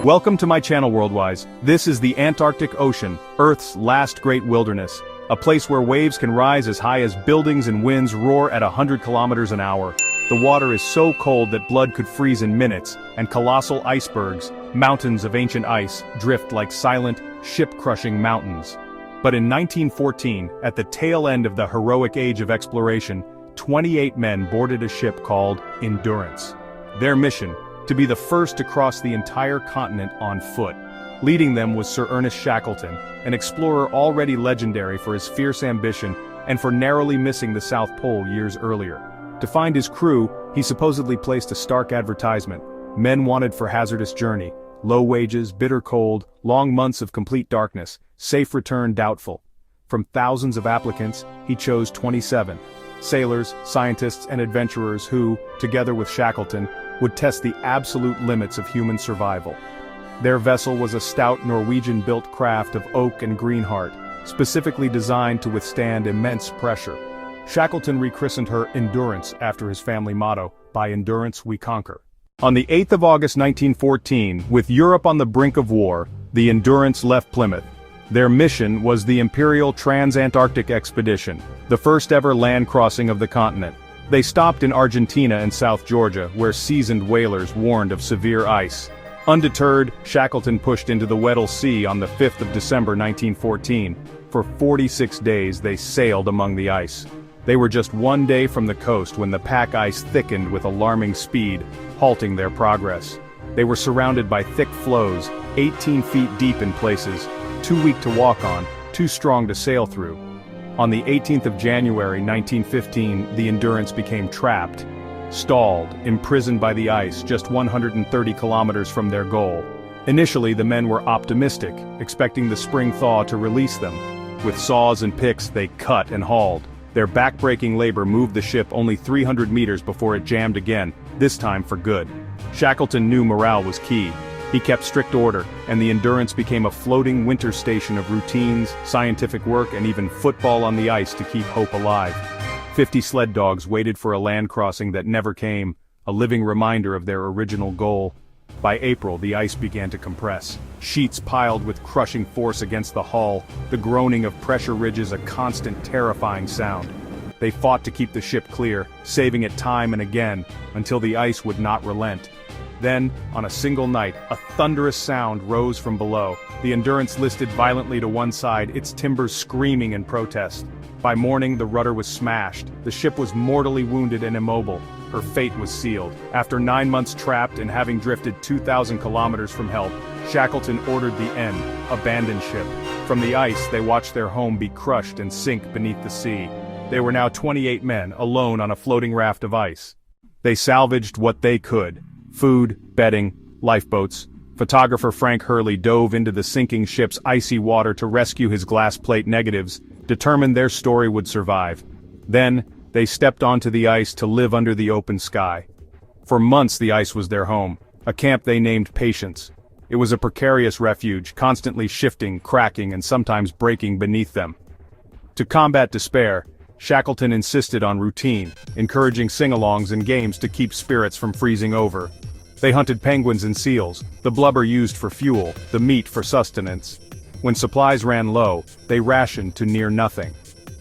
Welcome to my channel Worldwise. This is the Antarctic Ocean, Earth's last great wilderness. A place where waves can rise as high as buildings and winds roar at 100 kilometers an hour. The water is so cold that blood could freeze in minutes, and colossal icebergs, mountains of ancient ice, drift like silent, ship-crushing mountains. But in 1914, at the tail end of the heroic age of exploration, 28 men boarded a ship called Endurance. Their mission: to be the first to cross the entire continent on foot. Leading them was Sir Ernest Shackleton, an explorer already legendary for his fierce ambition and for narrowly missing the South Pole years earlier. To find his crew, he supposedly placed a stark advertisement: men wanted for hazardous journey, low wages, bitter cold, long months of complete darkness, safe return doubtful. From thousands of applicants, he chose 27. Sailors, scientists, and adventurers who, together with Shackleton, would test the absolute limits of human survival. Their vessel was a stout Norwegian-built craft of oak and green heart, specifically designed to withstand immense pressure. Shackleton rechristened her Endurance after his family motto, "By endurance we conquer." On the 8th of August 1914, with Europe on the brink of war, the Endurance left Plymouth. Their mission was the Imperial Trans-Antarctic Expedition, the first ever land crossing of the continent. They stopped in Argentina and South Georgia, where seasoned whalers warned of severe ice. Undeterred, Shackleton pushed into the Weddell Sea on the 5th of December 1914. For 46 days they sailed among the ice. They were just one day from the coast when the pack ice thickened with alarming speed, halting their progress. They were surrounded by thick floes, 18 feet deep in places, too weak to walk on, too strong to sail through. On the 18th of January 1915, the Endurance became trapped, stalled, imprisoned by the ice just 130 kilometers from their goal. Initially, the men were optimistic, expecting the spring thaw to release them. With saws and picks, they cut and hauled. Their back-breaking labor moved the ship only 300 meters before it jammed again, this time for good. Shackleton knew morale was key. He kept strict order, and the Endurance became a floating winter station of routines, scientific work, and even football on the ice to keep hope alive. 50 sled dogs waited for a land crossing that never came, a living reminder of their original goal. By April, the ice began to compress. Sheets piled with crushing force against the hull, the groaning of pressure ridges a constant terrifying sound. They fought to keep the ship clear, saving it time and again, until the ice would not relent. Then, on a single night, a thunderous sound rose from below. The Endurance listed violently to one side, its timbers screaming in protest. By morning, the rudder was smashed. The ship was mortally wounded and immobile. Her fate was sealed. After 9 months trapped and having drifted 2,000 kilometers from help, Shackleton ordered the end, abandon ship. From the ice, they watched their home be crushed and sink beneath the sea. They were now 28 men, alone on a floating raft of ice. They salvaged what they could: food, bedding, lifeboats. Photographer Frank Hurley dove into the sinking ship's icy water to rescue his glass plate negatives, determined their story would survive. Then, they stepped onto the ice to live under the open sky. For months the ice was their home, a camp they named Patience. It was a precarious refuge, constantly shifting, cracking, and sometimes breaking beneath them. To combat despair, Shackleton insisted on routine, encouraging sing-alongs and games to keep spirits from freezing over. They hunted penguins and seals, the blubber used for fuel, the meat for sustenance. When supplies ran low, they rationed to near nothing.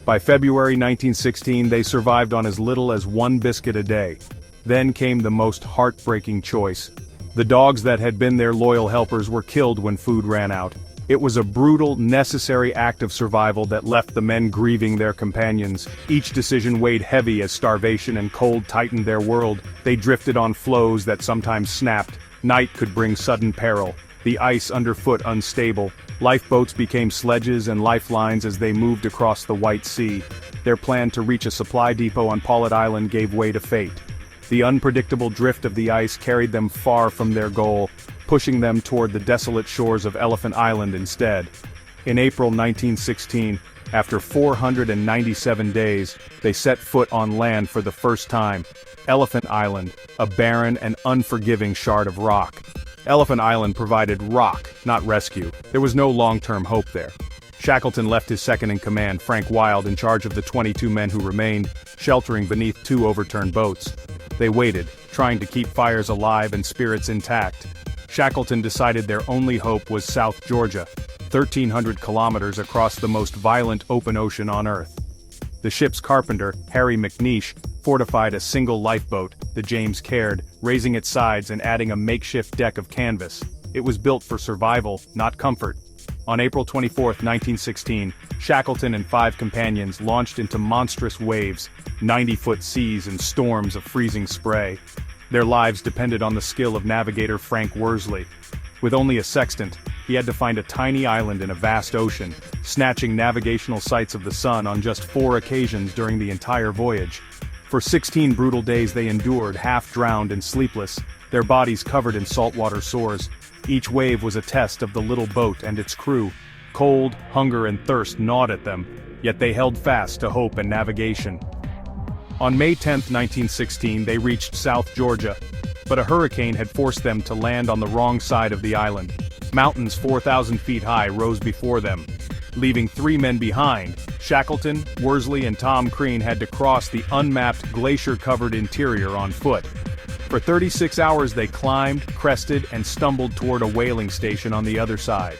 By February 1916 they survived on as little as one biscuit a day. Then came the most heartbreaking choice. The dogs that had been their loyal helpers were killed when food ran out. It was a brutal, necessary act of survival that left the men grieving their companions. Each decision weighed heavy as starvation and cold tightened their world. They drifted on floes that sometimes snapped. Night could bring sudden peril. The ice underfoot unstable. Lifeboats became sledges and lifelines as they moved across the White Sea. Their plan to reach a supply depot on Paulet Island gave way to fate. The unpredictable drift of the ice carried them far from their goal, pushing them toward the desolate shores of Elephant Island instead. In April 1916, after 497 days, they set foot on land for the first time. Elephant Island, a barren and unforgiving shard of rock. Elephant Island provided rock, not rescue. There was no long-term hope there. Shackleton left his second-in-command, Frank Wild, in charge of the 22 men who remained, sheltering beneath 2 overturned boats. They waited, trying to keep fires alive and spirits intact. Shackleton decided their only hope was South Georgia, 1,300 kilometers across the most violent open ocean on Earth. The ship's carpenter, Harry McNeish, fortified a single lifeboat, the James Caird, raising its sides and adding a makeshift deck of canvas. It was built for survival, not comfort. On April 24, 1916, Shackleton and 5 companions launched into monstrous waves, 90-foot seas and storms of freezing spray. Their lives depended on the skill of navigator Frank Worsley. With only a sextant, he had to find a tiny island in a vast ocean, snatching navigational sights of the sun on just 4 occasions during the entire voyage. For 16 brutal days they endured, half-drowned and sleepless, their bodies covered in saltwater sores. Each wave was a test of the little boat and its crew. Cold, hunger and thirst gnawed at them, yet they held fast to hope and navigation. On May 10, 1916, they reached South Georgia, but a hurricane had forced them to land on the wrong side of the island. Mountains 4,000 feet high rose before them. Leaving 3 men behind, Shackleton, Worsley and Tom Crean had to cross the unmapped glacier-covered interior on foot. For 36 hours they climbed, crested, and stumbled toward a whaling station on the other side.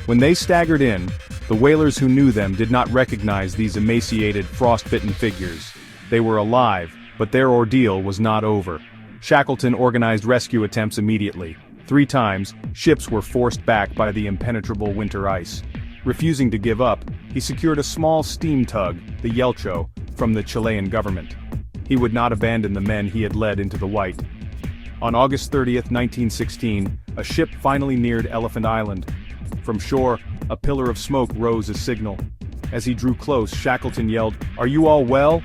When they staggered in, the whalers who knew them did not recognize these emaciated, frostbitten figures. They were alive, but their ordeal was not over. Shackleton organized rescue attempts immediately. 3 times, ships were forced back by the impenetrable winter ice. Refusing to give up, he secured a small steam tug, the Yelcho, from the Chilean government. He would not abandon the men he had led into the White. On August 30, 1916, a ship finally neared Elephant Island. From shore, a pillar of smoke rose as signal. As he drew close, Shackleton yelled, "Are you all well?"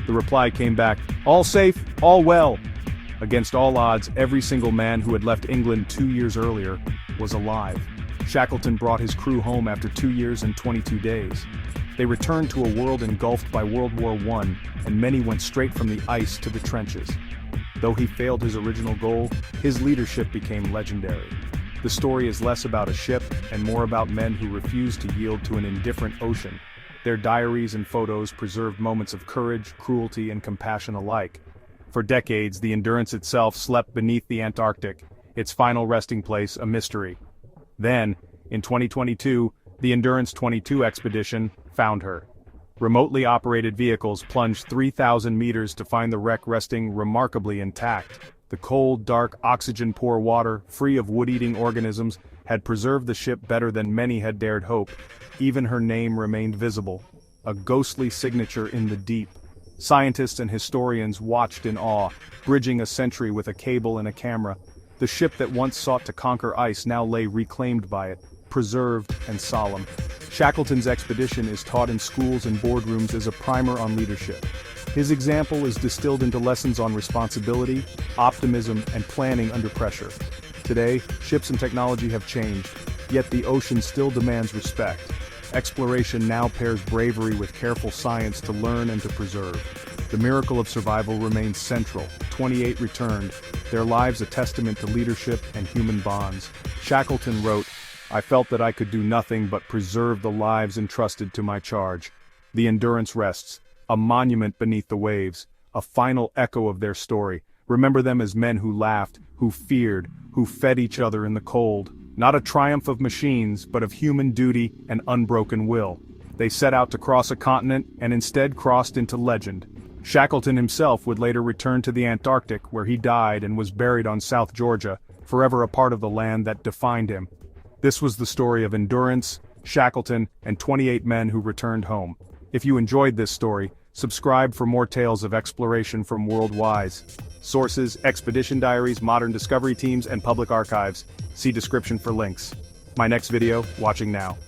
The reply came back, "All safe, all well." Against all odds, every single man who had left England 2 years earlier was alive. Shackleton brought his crew home after 2 years and 22 days. They returned to a world engulfed by World War I, and many went straight from the ice to the trenches. Though he failed his original goal, his leadership became legendary. The story is less about a ship and more about men who refused to yield to an indifferent ocean. Their diaries and photos preserved moments of courage, cruelty, and compassion alike. For decades, the Endurance itself slept beneath the Antarctic, its final resting place a mystery. Then, in 2022, the Endurance 22 expedition found her. Remotely operated vehicles plunged 3,000 meters to find the wreck resting remarkably intact. The cold, dark, oxygen-poor water, free of wood-eating organisms, had preserved the ship better than many had dared hope. Even her name remained visible, a ghostly signature in the deep. Scientists and historians watched in awe, bridging a century with a cable and a camera. The ship that once sought to conquer ice now lay reclaimed by it, preserved and solemn. Shackleton's expedition is taught in schools and boardrooms as a primer on leadership. His example is distilled into lessons on responsibility, optimism, and planning under pressure. Today, ships and technology have changed, yet the ocean still demands respect. Exploration now pairs bravery with careful science to learn and to preserve. The miracle of survival remains central. 28 returned, their lives a testament to leadership and human bonds. Shackleton wrote, "I felt that I could do nothing but preserve the lives entrusted to my charge. The Endurance rests, a monument beneath the waves, a final echo of their story. Remember them as men who laughed, who feared, who fed each other in the cold. Not a triumph of machines, but of human duty and unbroken will. They set out to cross a continent and instead crossed into legend." Shackleton himself would later return to the Antarctic, where he died and was buried on South Georgia, forever a part of the land that defined him. This was the story of Endurance, Shackleton, and 28 men who returned home. If you enjoyed this story, subscribe for more tales of exploration from world wise. Sources: expedition diaries, modern discovery teams, and public archives. See description for links. My next video, watching now.